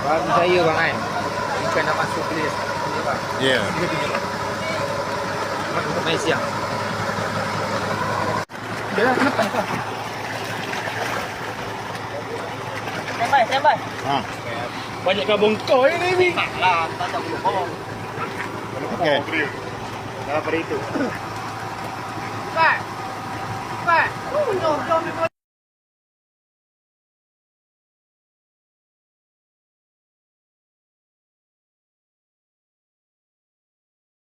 Bagi saya bang kan, ikan dapat sukses. Ya. Main siang. Dia kenapa ni kau? Standby. Ha. Banyak kabung kau ini ni. Lah, tak boleh bawa. Okey. Dah pada itu. Cepat. Jom.